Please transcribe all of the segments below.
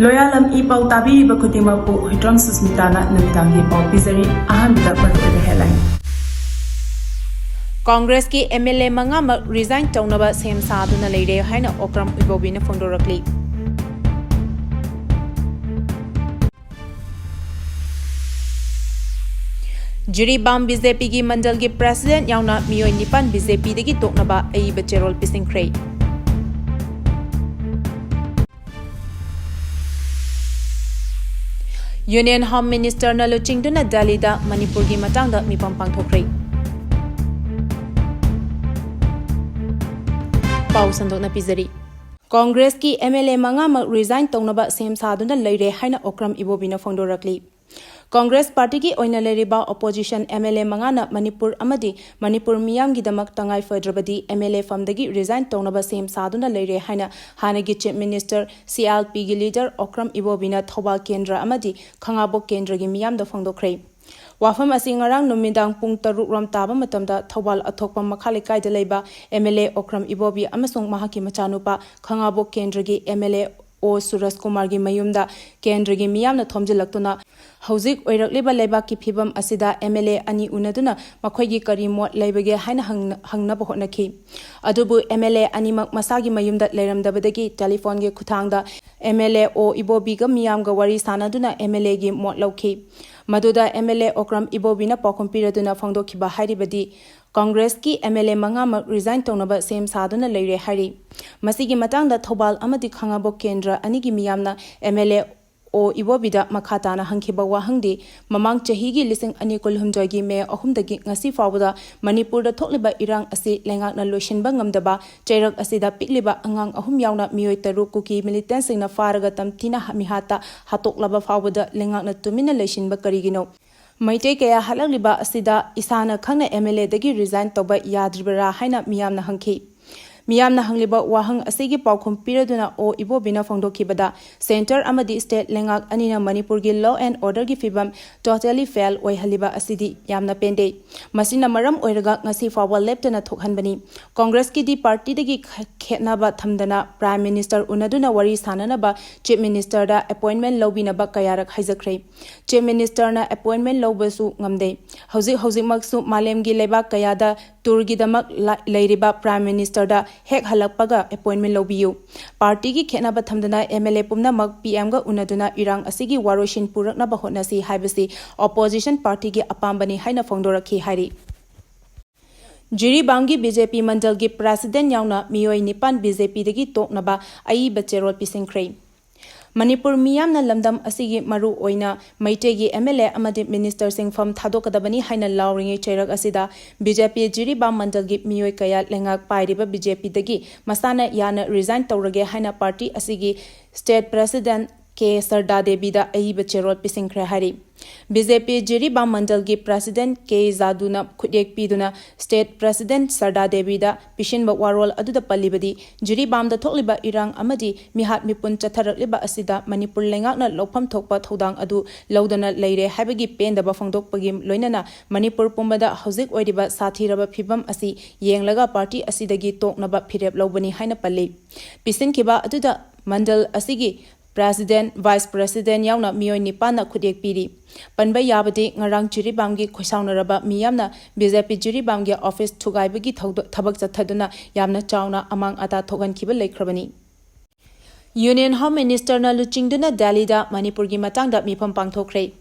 Loyalam E-PAO tabi Bakudimapu Hidram Susmitana Namitangi Pau Pizari Ahamida Matu headline. Congress ki MLA manga resign Tounaba same Saduna Leire haina okram Ibobi na fondorakli. Jiri bam BJP ki mandal ki president yauna miyoi nipan BJP degi toknaba ai bacherol pisingkrei. Union Home Minister na luchingduna Delhi da Manipur ki matangda mipam pangthokrai. Pau sandok na pizari. Congress ki MLA manga resign Tounaba same Saduna Leire haina okram Ibobi na fondorakli. Congress Party ki oina leriba opposition MLA mangana Manipur amadi Manipur miyam gidamak tangai fadrabadi MLA famdagi resign Tounaba same Saduna Leire haina hanagi chief minister CLP gi leader okram Ibobina Thobal Kendra amadi Khangabok Kendra gi miyam da fongdokhrei. Wafam asi ngarang numidang pung taruk ram taba matamda Thobal athokpa makhalikai da leiba MLA okram Ibobi amasong mahaki machanupa Khangabok Kendra gi MLA O Suras Kumar gi mayumda Kendra gi miyam na thomjilaktuna Hauzik oirakliba leba ki phibam asida MLA ani unaduna makhoi gi karimot leibage haina hangna bahonaki adubu MLA ani masagi mayumda leiramdabadagi telephone ge khuthangda MLA O Ibobi ga miyam ga wari sanaduna MLA gi mot lauki maduda MLA okram Ibobi na pakhompiraduna phangdokhiba hairibadi Congress ki MLA manga resign Tounaba same Saduna Leire hari masigi matangda Thobal amadi Khangabok Kendra ani gi miyamna MLA O Ibobida makhatana hangkhiba wahangdi mamang chahigi lising ani kulhumjoi gi me ahumdagi ngasi fawda Manipur da thokliba irang asi lengak na loishinba ngamdaba chairak asida pikliba angang ahum yauna miyoi taru kuki militant singna faraga tamtina mihata hatoklaba fawda lengak na tumina leishinba karigino Maite kaya halagliba asida isana khangna MLA dagi resign toba yadribara haina miyamna hangki Miyamna hangliba wahang asigi paukhum piraduna O Ibobina fongdokhibada center amadi state lengak anina Manipur gi law and order gi fibam totally fail oihaliba asidi yamna pende masina maram oiraga ngasi fawa leptana thokhanbani Congress ki di party dagi khetnaba thamdana prime minister unaduna wari sananaba chief minister da appointment lobina ba kayarak haizakrei chief minister na appointment lobasu ngamde hauzik maksu malem gi leba kayada turgi damak leiriba prime minister da hek halakpaga appointment lobiyu party gi khenaba thamdana MLA pumna mak PM ga unaduna irang asigi waroshin purakna ba honasi haibasi opposition party gi apambani haina fongdorakhi hairi Jiri bangi BJP mandal gi president yauna miyoi nipan BJP dagi toknaba ai bacherol pisingkrei Manipur miyam na lamdam asigi maru oina maitegi MLA amadi minister Singh from thadokadabani haina lawringi chairak asida BJP jiri ba mandal gi miyoi kaya lengak pairiba BJP dagi masana yana resign tawrage haina party asigi state president K Sarda Devi da ai bacherol pisingkre hari BJP jiri ba mandal gi president K Saduna khudek piduna state president Sarda Devi da pishin ba warol aduda pallibadi jiri bam da thokliba irang amadi mihat mipun chatharakliba asida Manipur lengak na lopham thokpa thodang adu lodana leire habagi penda ba fongdokpagi loinana Manipur pumbada hauzik oiriba sathiraba phibam asi yenglaga party asidagi toknaba phirep lobani haina palli pisin kiba aduda mandal asigi President, Vice President yauna miyoi nipana khudek piri. Panba yabadi ngarang jiribamgi khosaunaraba miyamna BJP jiribamgi office thugaibagi thabak chathaduna yamna chauna amang ata thogan khiba leikrabani. Union Home Minister na luchingduna Delhi da Manipur gi matangda mifam pangthokhrei.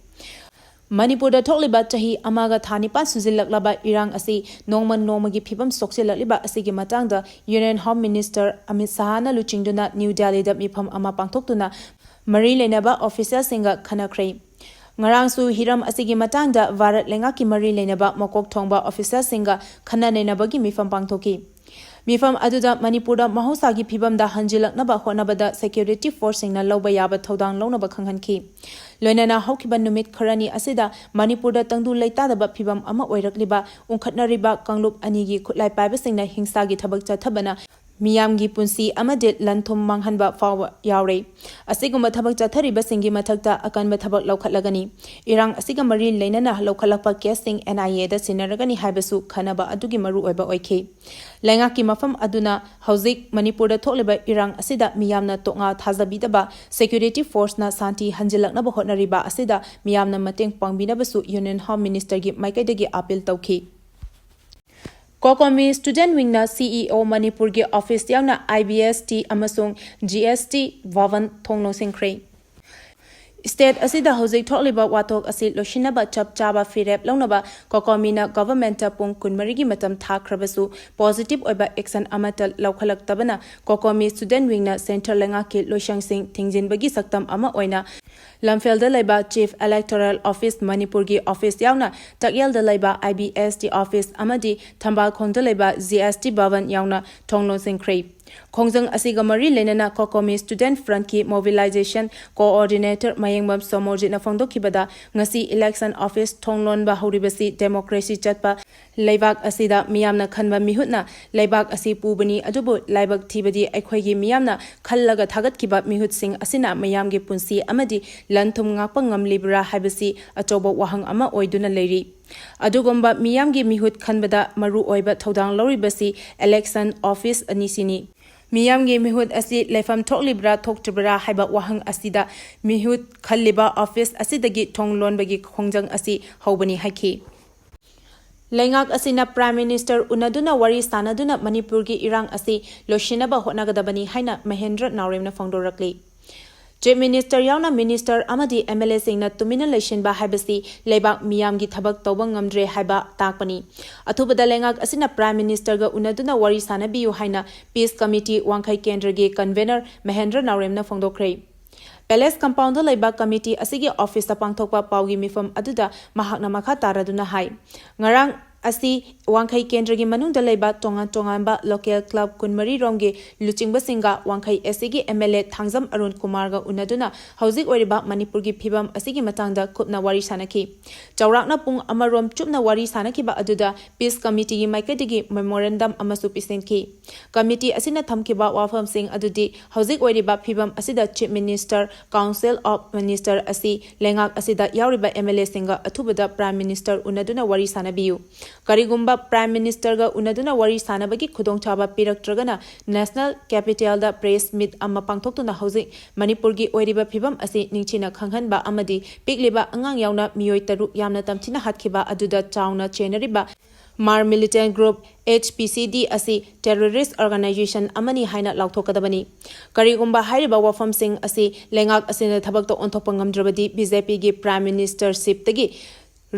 Manipur da thokliba chahi amaga thanipan sujillaklaba irang asi nongmagi phibam soksilakliba asigi matangda Union Home Minister Amit Shah na luchingduna New Delhi da mifam ama pangthoktuna mari lenaba official singa khanakhrei ngarang su hiram asigi matangda Bharat lengaki mari lenaba mokok thongba official singa khana nenabagi mifam pangthoki Mifam aduda Manipurda mahosagi phibamda hanjilaknaba honabada security force singna loba yaba thodang lownaba khanghanki loinana haukiba numit kharani asida Manipurda tangdu leitadaba phibam ama oirakliba unkhatnariba kanglup anigi khutlai paiba singna hingsagi thabak chathabana ꯃꯤꯌꯥꯝꯒꯤ ꯄꯨꯟꯁꯤ ꯑꯃꯗꯤ ꯂꯟꯊꯨꯝ ꯃꯥꯡꯍꯟꯕ ꯐꯥꯎꯕ ꯌꯥꯎꯔꯦ ꯑꯁꯤꯒꯨꯝꯕ ꯊꯕꯛ ꯆꯠꯊꯔꯤꯕꯁꯤꯡꯒꯤ ꯃꯊꯛꯇ ꯑꯀꯟꯕ ꯊꯕꯛ ꯂꯧꯈꯠꯂꯒꯅꯤ ꯏꯔꯥꯡ ꯑꯁꯤꯒ ꯃꯔꯤ ꯂꯩꯅꯅ ꯂꯧꯈꯠꯂꯛꯄ ꯀꯦꯁꯁꯤꯡ NIAꯗ ꯁꯤꯟꯅꯔꯒꯅꯤ ꯍꯥꯏꯕꯁꯨ ꯈꯟꯅꯕ ꯑꯗꯨꯒꯤ ꯃꯔꯨꯑꯣꯏꯕ ꯑꯣꯏꯈꯤ ꯂꯩꯉꯥꯛꯀꯤ ꯃꯐꯝ ꯑꯗꯨꯅ ꯍꯧꯖꯤꯛ ꯃꯅꯤꯄꯨꯔꯗ ꯊꯣꯛꯂꯤꯕ ꯏꯔꯥꯡ ꯑꯁꯤꯗ ꯃꯤꯌꯥꯝꯅ ꯇꯣꯛꯉꯥ ꯊꯥꯖꯕꯤꯗꯕ ꯁꯦꯀ꯭ꯌꯨꯔꯤꯇꯤ ꯐꯣꯔꯁꯅ ꯁꯥꯟꯇꯤ ꯍꯟꯖꯤꯜꯂꯛꯅꯕ ꯍꯣꯠꯅꯔꯤꯕ ꯑꯁꯤꯗ ꯃꯤꯌꯥꯝꯅ ꯃꯇꯦꯡ ꯄꯥꯡꯕꯤꯅꯕꯁꯨ ꯌꯨꯅꯤꯌꯟ ꯍꯣꯝ ꯃꯤꯅꯤꯁꯇꯔꯒꯤ ꯃꯥꯏꯀꯩꯗꯒꯤ ꯑꯄꯤꯜ ꯇꯧꯈꯤ ꯀꯣꯀꯣꯃꯤ ꯁ꯭ꯇꯨꯗꯦꯟꯠ ꯋꯤꯡꯅ CEO ꯃꯅꯤꯄꯨꯔꯒꯤ ꯑꯣꯐꯤꯁ ꯌꯥꯎꯅ IBST ꯑꯃꯁꯨꯡ GST ꯚꯕꯟ ꯊꯣꯡ ꯂꯣꯟꯁꯤꯟꯈ꯭ꯔꯦ ꯁ꯭ꯇꯦꯠ ꯑꯁꯤꯗ ꯍꯧꯖꯤꯛ ꯊꯣꯛꯂꯤꯕ ꯋꯥꯊꯣꯛ ꯑꯁꯤ ꯂꯣꯏꯁꯤꯟꯅꯕ ꯆꯞ ꯆꯥꯕ ꯐꯤꯔꯦꯞ ꯂꯧꯅꯕ ꯀꯣꯀꯣꯃꯤꯅ ꯒꯚꯔꯟꯃꯦꯟꯠꯇ ꯄꯨꯡ 24ꯒꯤ ꯃꯇꯝ ꯊꯥꯈ꯭ꯔꯕꯁꯨ ꯄꯣꯖꯤꯇꯤꯚ ꯑꯣꯏꯕ ꯑꯦꯛꯁꯟ ꯑꯃꯠꯇ ꯂꯧꯈꯠꯂꯛꯇꯕꯅ ꯀꯣꯀꯣꯃꯤ ꯁ꯭ꯇꯨꯗꯦꯟꯠ ꯋꯤꯡꯅ ꯁꯦꯟꯇ꯭ꯔꯦꯜ ꯂꯩꯉꯥꯛꯀꯤ ꯂꯣꯏꯁꯪꯁꯤꯡ ꯊꯤꯡꯖꯤꯟꯕꯒꯤ ꯁꯛꯇꯝ ꯑꯃ ꯑꯣꯏꯅ ꯂꯝꯐꯦꯜꯗ ꯂꯩꯕ ꯆꯤꯐ ꯏꯂꯦꯛꯇꯣꯔꯦꯜ ꯑꯣꯐꯤꯁ ꯃꯅꯤꯄꯨꯔꯒꯤ ꯑꯣꯐꯤꯁ ꯌꯥꯎꯅ ꯇꯛꯌꯦꯜꯗ ꯂꯩꯕ IBST ꯑꯣꯐꯤꯁ ꯑꯃꯗꯤ ꯊꯝꯕꯥꯜꯈꯣꯡꯗ ꯂꯩꯕ GST ꯚꯕꯟ ꯌꯥꯎꯅ ꯊꯣꯡ ꯂꯣꯟꯁꯤꯟꯈ꯭ꯔꯦ ꯈꯣꯡꯖꯪ ꯑꯁꯤꯒ ꯃꯔꯤ ꯂꯩꯅꯅ ꯀꯣꯀꯣꯃꯤ ꯁ꯭ꯇꯨꯗꯦꯟꯠ ꯐ꯭ꯔꯟꯠꯀꯤ ꯃꯣꯕꯤꯂꯥꯏꯖꯦꯁꯟ ꯀꯣꯑꯣꯔꯗꯤꯅꯦꯇꯔ ꯃꯌꯦꯡꯕꯝ ꯁꯣꯃꯣꯔꯖꯤꯠꯅ ꯐꯣꯡꯗꯣꯛꯈꯤꯕꯗ ꯉꯁꯤ ꯏꯂꯦꯛꯁꯟ ꯑꯣꯐꯤꯁ ꯊꯣꯡ ꯂꯣꯟꯕ ꯍꯧꯔꯤꯕꯁꯤ ꯗꯦꯃꯣꯀ꯭ꯔꯦꯁꯤ ꯆꯠꯄ ꯂꯩꯕꯥꯛ ꯑꯁꯤꯗ ꯃꯤꯌꯥꯝꯅ ꯈꯟꯕ ꯃꯤꯍꯨꯠꯅ ꯂꯩꯕꯥꯛ ꯑꯁꯤ ꯄꯨꯕꯅꯤ ꯑꯗꯨꯕꯨ ꯂꯥꯏꯕꯛ ꯊꯤꯕꯗꯤ ꯑꯩꯈꯣꯏꯒꯤ ꯃꯤꯌꯥꯝꯅ ꯈꯜꯂꯒ ꯊꯥꯒꯠꯈꯤꯕ ꯃꯤꯍꯨꯠꯁꯤꯡ ꯑꯁꯤꯅ ꯃꯤꯌꯥꯝꯒꯤ ꯄꯨꯟꯁꯤ ꯑꯃꯗꯤ ꯂꯟ ꯊꯨꯝ ꯉꯥꯛꯄ ꯉꯝꯂꯤꯕ꯭ꯔꯥ ꯍꯥꯏꯕꯁꯤ ꯑꯆꯧꯕ ꯋꯥꯍꯪ ꯑꯃ ꯑꯣꯏꯗꯨꯅ ꯂꯩꯔꯤ ꯑꯗꯨꯒꯨꯝꯕ ꯃꯤꯌꯥꯝꯒꯤ ꯃꯤꯍꯨꯠ ꯈꯟꯕꯗ ꯃꯔꯨ ꯑꯣꯏꯕ ꯊꯧꯗꯥꯡ ꯂꯧꯔꯤꯕꯁꯤ ꯏꯂꯦꯛꯁꯟ ꯑꯣꯐꯤꯁ ꯑꯅꯤꯁꯤꯅꯤ ꯃꯤꯌꯥꯝꯒꯤ ꯃꯤꯍꯨꯠ ꯑꯁꯤ ꯂꯩꯐꯝ ꯊꯣꯛꯂꯤꯕ꯭ꯔꯥ ꯊꯣꯛꯇ꯭ꯔꯤꯕ꯭ꯔꯥ ꯍꯥꯏꯕ ꯋꯥꯍꯪ ꯑꯁꯤꯗ ꯃꯤꯍꯨꯠ ꯈꯜꯂꯤꯕ ꯑꯣꯐꯤꯁ ꯑꯁꯤꯗꯒꯤ ꯊꯣꯡ ꯂꯣꯟꯕꯒꯤ ꯈꯣꯡꯖꯪ ꯑꯁꯤ ꯍꯧꯕꯅꯤ ꯍꯥꯏꯈꯤ ꯂꯩꯉꯥꯛ ꯑꯁꯤꯅ ꯄ꯭ꯔꯥꯏꯝ ꯃꯤꯅꯤꯁꯇꯔ ꯎꯅꯗꯨꯅ ꯋꯥꯔꯤ ꯁꯥꯟꯅꯗꯨꯅ ꯃꯅꯤꯄꯨꯔꯒꯤ ꯏꯔꯥꯡ ꯑꯁꯤ ꯂꯣꯏꯁꯤꯟꯅꯕ ꯍꯣꯠꯅꯒꯗꯕꯅꯤ ꯍꯥꯏꯅ ꯃꯍꯦꯟꯗ꯭ꯔ ꯅꯥꯎꯔꯦꯝꯅ ꯐꯣꯡꯗꯣꯔꯛꯂꯤ ꯆꯤꯐ ꯃꯤꯅꯤꯁꯇꯔ ꯌꯥꯎꯅ ꯃꯤꯅꯤꯁꯇꯔ ꯑꯃꯗꯤ MLAꯁꯤꯡꯅ ꯇꯨꯃꯤꯟꯅ ꯂꯩꯁꯤꯟꯕ ꯍꯥꯏꯕꯁꯤ ꯂꯩꯕꯥꯛ ꯃꯤꯌꯥꯝꯒꯤ ꯊꯕꯛ ꯇꯧꯕ ꯉꯝꯗ꯭ꯔꯦ ꯍꯥꯏꯕ ꯇꯥꯛꯄꯅꯤ ꯑꯊꯨꯕꯗ ꯂꯩꯉꯥꯛ ꯑꯁꯤꯅ ꯄ꯭ꯔꯥꯏꯝ ꯃꯤꯅꯤꯁꯇꯔꯒ ꯎꯅꯗꯨꯅ ꯋꯥꯔꯤ ꯁꯥꯟꯅꯕꯤꯌꯨ ꯍꯥꯏꯅ ꯄꯤꯁ ꯀꯃꯤꯇꯤ ꯋꯥꯡꯈꯩ ꯀꯦꯟꯗ꯭ꯔꯒꯤ ꯀꯟꯚꯦꯅꯔ ꯃꯍꯦꯟꯗ꯭ꯔ ꯅꯥꯎꯔꯦꯝꯅ ꯐꯣꯡꯗꯣꯛꯈ꯭ꯔꯦ ꯄꯦꯂꯦꯁ ꯀꯝꯄꯥꯎꯟꯗ ꯂꯩꯕ ꯀꯃꯤꯇꯤ ꯑꯁꯤꯒꯤ ꯑꯣꯐꯤꯁꯇ ꯄꯥꯡꯊꯣꯛꯄ ꯄꯥꯎꯒꯤ ꯃꯤꯐꯝ ꯑꯗꯨꯗ ꯃꯍꯥꯛꯅ ꯃꯈꯥ ꯇꯥꯔꯗꯨꯅ ꯍꯥꯏ ꯉꯔꯥꯡ ꯑꯁꯤ ꯋꯥꯡꯈꯩ ꯀꯦꯟꯗ꯭ꯔꯒꯤ ꯃꯅꯨꯡꯗ ꯂꯩꯕ ꯇꯣꯉꯥꯟ ꯇꯣꯉꯥꯟꯕ ꯂꯣꯀꯦꯜ ꯀ꯭ꯂꯕ 24 ꯔꯣꯝꯒꯤ ꯂꯨꯆꯤꯡꯕꯁꯤꯡꯒ ꯋꯥꯡꯈꯩ SCꯒꯤ MLA ꯊꯥꯡꯖꯝ ꯑꯔꯨꯟ ꯀꯨꯃꯥꯔꯒ ꯎꯅꯗꯨꯅ ꯍꯧꯖꯤꯛ ꯑꯣꯏꯔꯤꯕ ꯃꯅꯤꯄꯨꯔꯒꯤ ꯐꯤꯚꯝ ꯑꯁꯤꯒꯤ ꯃꯇꯥꯡꯗ ꯀꯨꯞꯅ ꯋꯥꯔꯤ ꯁꯥꯟꯅꯈꯤ ꯆꯥꯎꯔꯥꯛꯅ ꯄꯨꯡ ꯑꯃꯔꯣꯝ ꯆꯨꯞꯅ ꯋꯥꯔꯤ ꯁꯥꯟꯅꯈꯤꯕ ꯑꯗꯨꯗ ꯄꯤꯁ ꯀꯃꯤꯇꯤꯒꯤ ꯃꯥꯏꯀꯩꯗꯒꯤ ꯃꯦꯃꯣꯔꯦꯟꯗꯝ ꯑꯃꯁꯨ ꯄꯤꯁꯤꯟꯈꯤ ꯀꯃꯤꯇꯤ ꯑꯁꯤꯅ ꯊꯝꯈꯤꯕ ꯋꯥꯐꯝꯁꯤꯡ ꯑꯗꯨꯗꯤ ꯍꯧꯖꯤꯛ ꯑꯣꯏꯔꯤꯕ ꯐꯤꯚꯝ ꯑꯁꯤꯗ chief minister council of minister ꯑꯁꯤ ꯂꯩꯉꯥꯛ ꯑꯁꯤꯗ ꯌꯥꯎꯔꯤꯕ MLAꯁꯤꯡꯒ ꯑꯊꯨꯕꯗ ꯄ꯭ꯔꯥꯏꯝ ꯃꯤꯅꯤꯁꯇꯔ ꯎꯅꯗꯨꯅ ꯋꯥꯔꯤ ꯁꯥꯟꯅꯕꯤꯌꯨ ꯀꯔꯤꯒꯨꯝꯕ ꯄ꯭ꯔꯥꯏꯝ ꯃꯤꯅꯤꯁꯇꯔꯒ ꯎꯅꯗꯨꯅ ꯋꯥꯔꯤ ꯁꯥꯟꯅꯕꯒꯤ ꯈꯨꯗꯣꯡꯆꯥꯕ ꯄꯤꯔꯛꯇ꯭ꯔꯒꯅ ꯅꯦꯁꯅꯦꯜ ꯀꯦꯄꯤꯇꯦꯜꯗ ꯄ꯭ꯔꯦꯁ ꯃꯤꯠ ꯑꯃ ꯄꯥꯡꯊꯣꯛꯇꯨꯅ ꯍꯧꯖꯤꯛ ꯃꯅꯤꯄꯨꯔꯒꯤ ꯑꯣꯏꯔꯤꯕ ꯐꯤꯚꯝ ꯑꯁꯤ ꯅꯤꯡꯊꯤꯅ ꯈꯪꯍꯟꯕ ꯑꯃꯗꯤ ꯄꯤꯛꯂꯤꯕ ꯑꯉꯥꯡ ꯌꯥꯎꯅ ꯃꯤꯑꯣꯏ 3 ꯌꯥꯝꯅ ꯇꯝꯊꯤꯅ ꯍꯥꯠꯈꯤꯕ ꯑꯗꯨꯗ ꯆꯥꯎꯅ ꯆꯦꯟꯅꯔꯤꯕ ꯃꯥꯔ ꯃꯤꯂꯤꯇꯦꯟ ꯒ꯭ꯔꯨꯞ HPCD ꯑꯁꯤ ꯇꯦꯔꯣꯔꯤꯁꯠ ꯑꯣꯔꯒꯅꯥꯏꯖꯦꯁꯟ ꯑꯃꯅꯤ ꯍꯥꯏꯅ ꯂꯥꯎꯊꯣꯛꯀꯗꯕꯅꯤ ꯀꯔꯤꯒꯨꯝꯕ ꯍꯥꯏꯔꯤꯕ ꯋꯥꯐꯝꯁꯤꯡ ꯑꯁꯤ ꯂꯩꯉꯥꯛ ꯑꯁꯤꯅ ꯊꯕꯛꯇ ꯑꯣꯟꯊꯣꯛꯄ ꯉꯝꯗ꯭ꯔꯕꯗꯤ BJPꯒꯤ ꯄ꯭ꯔꯥꯏꯝ ꯃꯤꯅꯤꯁꯇꯔꯁꯤꯞꯇꯒꯤ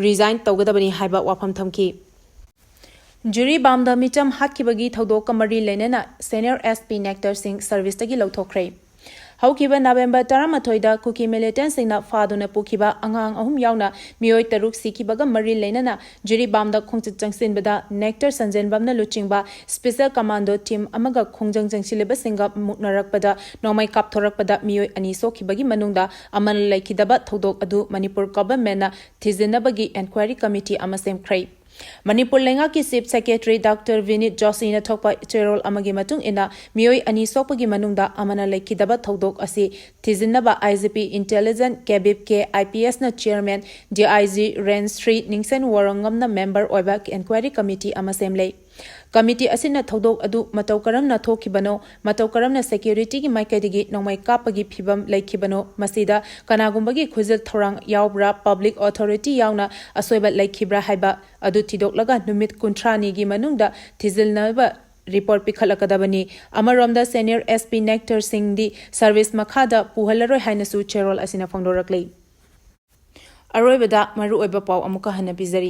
ꯔꯤꯖꯥꯏꯟ ꯇꯧꯒꯗꯕꯅꯤ ꯍꯥꯏꯕ ꯋꯥꯐꯝ ꯊꯝꯈꯤ ꯖꯤꯔꯤꯕꯥꯝꯗ ꯃꯤꯆꯝ ꯍꯥꯠꯈꯤꯕꯒꯤ ꯊꯧꯗꯣꯛꯀ ꯃꯔꯤ ꯂꯩꯅꯅ ꯁꯦꯅꯤꯌꯔ SP ꯅꯦꯛꯇꯔꯁꯤꯡ ꯁꯔꯚꯤꯁꯇꯒꯤ ꯂꯧꯊꯣꯛꯈ꯭ꯔꯦ ꯍꯧꯈꯤꯕ ꯅꯕꯦꯝꯕꯔ 18ꯗ ꯀꯨꯀꯤ ꯃꯤꯂꯤꯇꯦꯟꯠꯁꯤꯡꯅ ꯐꯥꯗꯨꯅ ꯄꯨꯈꯤꯕ ꯑꯉꯥꯡ 3 ꯌꯥꯎꯅ ꯃꯤꯑꯣꯏ 3 ꯁꯤꯈꯤꯕꯒ ꯃꯔꯤ ꯂꯩꯅꯅ ꯖꯤꯔꯤꯕꯥꯝꯗ ꯈꯣꯡꯆꯠ ꯆꯪꯁꯤꯟꯕꯗ ꯅꯦꯛꯇꯔ ꯁꯟꯖꯦꯟꯕꯝꯅ ꯂꯨꯆꯤꯡꯕ ꯁ꯭ꯄꯦꯁꯦꯜ ꯀꯃꯥꯟꯗꯣ ꯇꯤꯝ ꯑꯃꯒ ꯈꯣꯡꯖꯪ ꯆꯪꯁꯤꯜꯂꯤꯕꯁꯤꯡꯒ ꯃꯨꯛꯅꯔꯛꯄꯗ ꯅꯣꯡꯃꯩ ꯀꯥꯞꯊꯣꯔꯛꯄꯗ ꯃꯤꯑꯣꯏ 2 ꯁꯣꯛꯈꯤꯕꯒꯤ ꯃꯅꯨꯡꯗ ꯑꯃꯅ ꯂꯩꯈꯤꯗꯕ ꯊꯧꯗꯣꯛ ꯑꯗꯨ ꯃꯅꯤꯄꯨꯔ ꯒꯚꯔꯟꯃꯦꯟꯠꯅ ꯊꯤꯖꯤꯟꯅꯕꯒꯤ ꯑꯦꯟꯀ꯭ꯋꯥꯏꯔꯤ ꯀꯃꯤꯇꯤ ꯑꯃ ꯁꯦꯝꯈ꯭ꯔꯦ ꯃꯅꯤꯄꯨꯔ ꯂꯩꯉꯥꯛꯀꯤ ꯆꯤꯐ ꯁꯦꯀ꯭ꯔꯦꯇꯔꯤ ꯗꯥꯛꯇꯔ ꯚꯤꯅꯤꯠ ꯖꯣꯁꯤꯅ ꯊꯣꯛꯄ ꯆꯦꯔꯣꯜ ꯑꯃꯒꯤ ꯃꯇꯨꯡ ꯏꯟꯅ ꯃꯤꯑꯣꯏ 2 ꯁꯣꯛꯄꯒꯤ ꯃꯅꯨꯡꯗ ꯑꯃꯅ ꯂꯩꯈꯤꯗꯕ ꯊꯧꯗꯣꯛ ꯑꯁꯤ ꯊꯤꯖꯤꯟꯅꯕ IGP ꯏꯟꯇꯦꯂꯤꯖꯦꯟꯠ ꯀꯦꯕꯤꯞꯀꯤ IPSꯅ ꯆꯤꯌꯔꯃꯦꯟ DIG ꯔꯦꯟꯖ 3 ꯅꯤꯡꯁꯦꯟ ꯋꯥꯔꯪꯉꯝꯅ ꯃꯦꯝꯕꯔ ꯑꯣꯏꯕ ꯑꯦꯟꯀ꯭ꯋꯥꯏꯔꯤ ꯀꯃꯤꯇꯤ ꯑꯃ ꯁꯦꯝꯂꯦ ꯀꯃꯤꯇꯤ ꯑꯁꯤꯅ ꯊꯧꯗꯣꯛ ꯑꯗꯨ ꯃꯇꯧ ꯀꯔꯝꯅ ꯊꯣꯛꯈꯤꯕꯅꯣ ꯃꯇꯧ ꯀꯔꯝꯅ ꯁꯦꯀ꯭ꯌꯨꯔꯤꯇꯤꯒꯤ ꯃꯥꯏꯀꯩꯗꯒꯤ ꯅꯣꯡꯃꯩ ꯀꯥꯞꯄꯒꯤ ꯐꯤꯚꯝ ꯂꯩꯈꯤꯕꯅꯣ ꯃꯁꯤꯗ ꯀꯅꯥꯒꯨꯝꯕꯒꯤ ꯈꯨꯖꯤꯜ ꯊꯧꯔꯥꯡ ꯌꯥꯎꯕ꯭ꯔꯥ ꯄꯕ꯭ꯂꯤꯛ ꯑꯣꯊꯣꯔꯤꯇꯤ ꯌꯥꯎꯅ ꯑꯁꯣꯏꯕ ꯂꯩꯈꯤꯕ꯭ꯔꯥ ꯍꯥꯏꯕ ꯑꯗꯨ ꯊꯤꯗꯣꯛꯂꯒ ꯅꯨꯃꯤꯠ 30ꯅꯤꯒꯤ ꯃꯅꯨꯡꯗ ꯊꯤꯖꯤꯟꯅꯕ ꯔꯤꯄꯣꯔꯠ ꯄꯤꯈꯠꯂꯛꯀꯗꯕꯅꯤ ꯑꯃꯔꯣꯝꯗ ꯁꯦꯅꯤꯌꯔ SP ꯅꯦꯛꯇꯔꯁꯤꯡꯗꯤ ꯁꯔꯚꯤꯁ ꯃꯈꯥꯗ ꯄꯨꯍꯜꯂꯔꯣꯏ ꯍꯥꯏꯅꯁꯨ ꯆꯦꯔꯣꯜ ꯑꯁꯤꯅ ꯐꯣꯡꯗꯣꯔꯛꯂꯤ ꯑꯔꯣꯏꯕꯗ ꯃꯔꯨꯑꯣꯏꯕ ꯄꯥꯎ ꯑꯃꯨꯛꯀ ꯍꯟꯅ ꯄꯤꯖꯔꯤ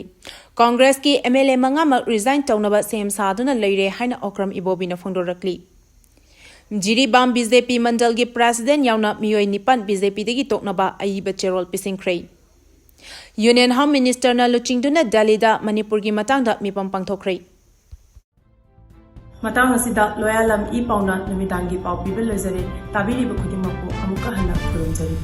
ꯀꯣꯡꯒ꯭ꯔꯦꯁꯀꯤ MLA 5ꯃꯛ ꯔꯤꯖꯥꯏꯟ ꯇꯧꯅꯕ ꯁꯦꯝ ꯁꯥꯗꯨꯅ ꯂꯩꯔꯦ ꯍꯥꯏꯅ ꯑꯣꯀ꯭ꯔꯝ ꯏꯕꯣꯕꯤꯅ ꯐꯣꯡꯗꯣꯔꯛꯂꯤ ꯖꯤꯔꯤꯕꯥꯝ BJP ꯃꯟꯗꯜꯒꯤ ꯄ꯭ꯔꯦꯁꯤꯗꯦꯟꯠ ꯌꯥꯎꯅ ꯃꯤꯑꯣꯏ 9 BJPꯗꯒꯤ ꯇꯣꯛꯅꯕ ꯑꯏꯕ ꯆꯦꯔꯣꯜ ꯄꯤꯁꯤꯟꯈ꯭ꯔꯦ ꯌꯨꯅꯤꯌꯟ ꯍꯣꯝ ꯃꯤꯅꯤꯁꯇꯔꯅ ꯂꯨꯆꯤꯡꯗꯨꯅ ꯗꯦꯜꯂꯤꯗ ꯃꯅꯤꯄꯨꯔꯒꯤ ꯃꯇꯥꯡꯗ ꯃꯤꯄꯝ ꯄꯥꯡꯊꯣꯛꯈ꯭ꯔꯦ ꯃꯇꯥꯡ ꯑꯁꯤꯗ ꯂꯣꯌꯥꯂꯝ E-PAOꯅ ꯅꯨꯃꯤꯗꯥꯡꯒꯤ ꯄꯥꯎ ꯄꯤꯕ ꯂꯣꯏꯖꯔꯦ ꯇꯥꯕꯤꯔꯤꯕ ꯈꯨꯗꯤꯡꯃꯛꯄꯨ ꯑꯃꯨꯛꯀ ꯍꯟꯅ ꯈꯨꯔꯨꯝꯖꯔꯤ